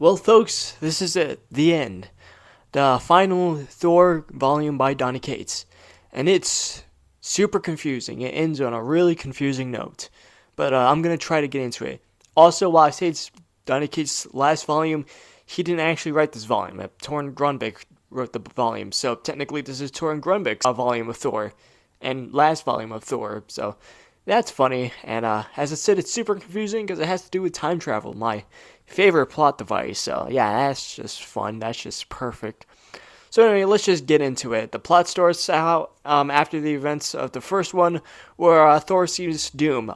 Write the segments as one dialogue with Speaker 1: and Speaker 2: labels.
Speaker 1: Well, folks, this is it. The end. The final Thor volume by Donny Cates. And it's super confusing. It ends on a really confusing note. But I'm going to try to get into it. Also, while I say it's Donny Cates' last volume, he didn't actually write this volume. Torn Grunbeck wrote the volume. So technically, this is Torn Grunbeck's volume of Thor. And last volume of Thor. So that's funny. And as I said, it's super confusing because it has to do with time travel. My favorite plot device. So yeah, that's just fun. That's just perfect. So anyway, let's just get into it. The plot starts out after the events of the first one, where Thor sees Doom.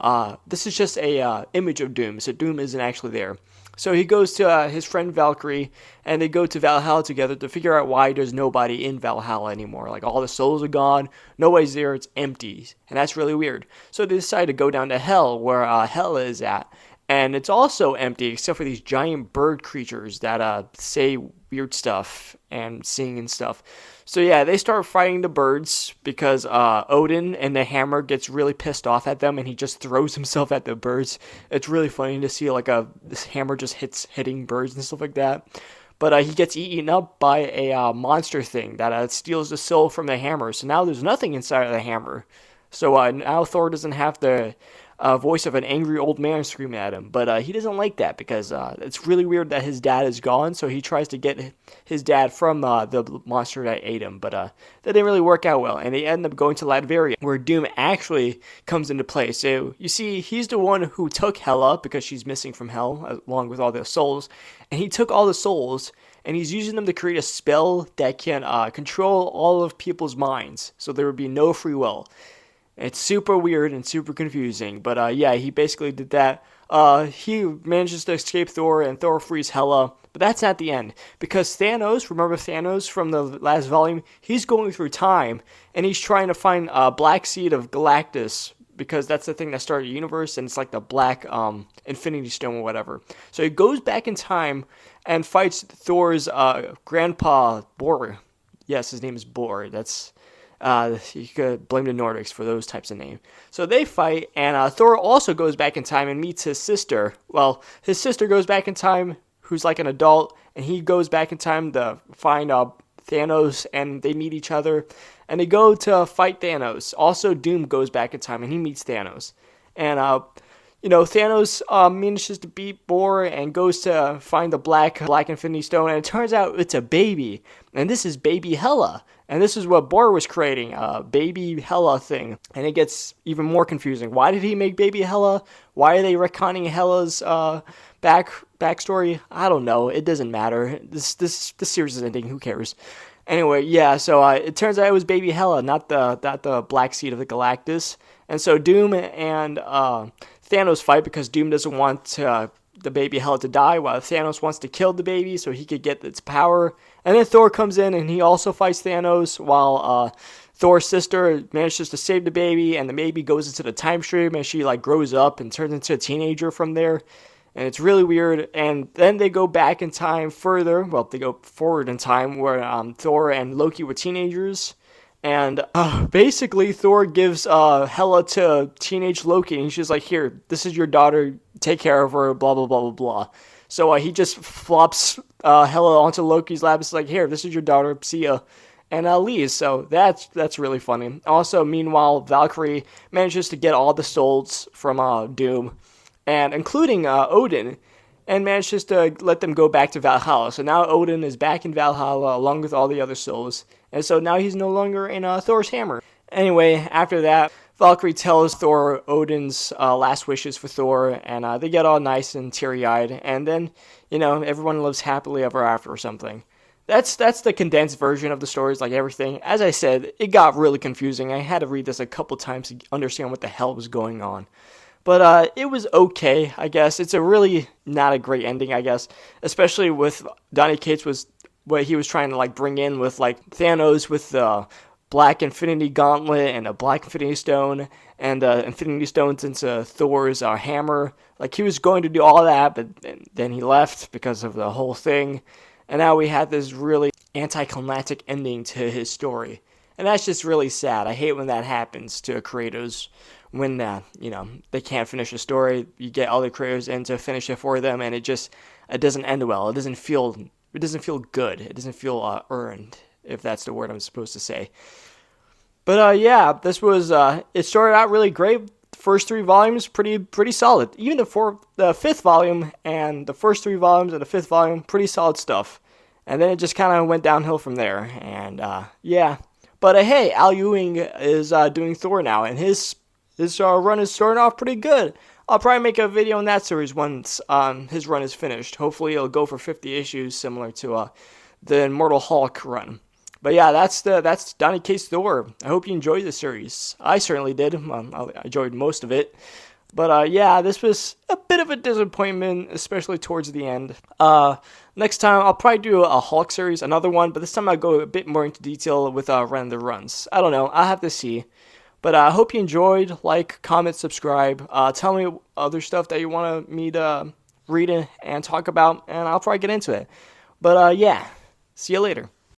Speaker 1: This is just a image of Doom, so Doom isn't actually there. So he goes to his friend Valkyrie, and they go to Valhalla together to figure out why there's nobody in Valhalla anymore. Like, all the souls are gone, nobody's there, it's empty, and that's really weird. So they decide to go down to Hell, where Hell is at. And it's also empty except for these giant bird creatures that say weird stuff and sing and stuff. So yeah, they start fighting the birds because Odin and the hammer gets really pissed off at them and he just throws himself at the birds. It's really funny to see like this hammer just hitting birds and stuff like that. But he gets eaten up by a monster thing that steals the soul from the hammer. So now there's nothing inside of the hammer. So now Thor doesn't have the voice of an angry old man screaming at him. But he doesn't like that because it's really weird that his dad is gone. So he tries to get his dad from the monster that ate him. But that didn't really work out well. And they end up going to Latveria, where Doom actually comes into play. So you see, he's the one who took Hela because she's missing from Hell, along with all the souls. And he took all the souls, and he's using them to create a spell that can control all of people's minds. So there would be no free will. It's super weird and super confusing, but yeah, he basically did that. He manages to escape Thor, and Thor frees Hela, but that's not the end. Because Thanos, remember Thanos from the last volume? He's going through time, and he's trying to find a black seed of Galactus, because that's the thing that started the universe, and it's like the black Infinity Stone or whatever. So he goes back in time and fights Thor's grandpa, Bor. Yes, his name is Bor. That's... you could blame the Nordics for those types of names. So they fight, and Thor also goes back in time and meets his sister. Well, his sister goes back in time, who's like an adult, and he goes back in time to find Thanos, and they meet each other, and they go to fight Thanos. Also, Doom goes back in time, and he meets Thanos. And, Thanos manages to beat Bor and goes to find the black Infinity Stone, and it turns out it's a baby, and this is baby Hela. And this is what Bor was creating, a baby Hela thing. And it gets even more confusing. Why did he make baby Hela? Why are they retconning Hela's backstory? I don't know. It doesn't matter. This series is ending. Who cares? Anyway, yeah. So it turns out it was baby Hela, not the black seed of the Galactus. And so Doom and Thanos fight because Doom doesn't want the baby Hela to die, while Thanos wants to kill the baby so he could get its power. And then Thor comes in and he also fights Thanos, while Thor's sister manages to save the baby, and the baby goes into the time stream and she like grows up and turns into a teenager from there. And it's really weird. And then they go back in time further. Well, they go forward in time where Thor and Loki were teenagers. And basically, Thor gives Hela to teenage Loki, and she's like, "Here, this is your daughter. Take care of her." Blah blah blah blah blah. So he just flops Hela onto Loki's lap. It's like, "Here, this is your daughter. See ya," and leaves. So that's really funny. Also, meanwhile, Valkyrie manages to get all the souls from Doom, and including Odin, and manages to let them go back to Valhalla. So now Odin is back in Valhalla along with all the other souls. And so now he's no longer in Thor's hammer. Anyway, after that, Valkyrie tells Thor Odin's last wishes for Thor, and they get all nice and teary-eyed. And then, everyone lives happily ever after or something. That's the condensed version of the stories, like everything. As I said, it got really confusing. I had to read this a couple times to understand what the hell was going on. But it was okay, I guess. It's a really not a great ending, I guess. Especially with Donny Cates was what he was trying to like bring in with like Thanos with the black Infinity Gauntlet and a black Infinity Stone and Infinity Stones into Thor's hammer. Like he was going to do all that, but then he left because of the whole thing. And now we had this really anticlimactic ending to his story. and that's just really sad. I hate when that happens to creators, when they can't finish a story. You get other creators in to finish it for them, and it doesn't end well. It doesn't feel good. It doesn't feel earned, if that's the word I'm supposed to say. But yeah, this was it started out really great. The first three volumes pretty solid. Even the fifth volume and the first three volumes of the fifth volume, pretty solid stuff. And then it just kind of went downhill from there. And yeah, but hey, Al Ewing is doing Thor now, and his run is starting off pretty good. I'll probably make a video on that series once his run is finished. Hopefully, it'll go for 50 issues, similar to the Immortal Hulk run. But yeah, that's Donny Cates Thor. I hope you enjoyed the series. I certainly did. I enjoyed most of it. But yeah, this was a bit of a disappointment, especially towards the end. Next time I'll probably do a Hulk series, another one, but this time I'll go a bit more into detail with random runs. I don't know. I'll have to see. But I hope you enjoyed. Like, comment, subscribe. Tell me other stuff that you want me to read and talk about, and I'll probably get into it. But yeah, see you later.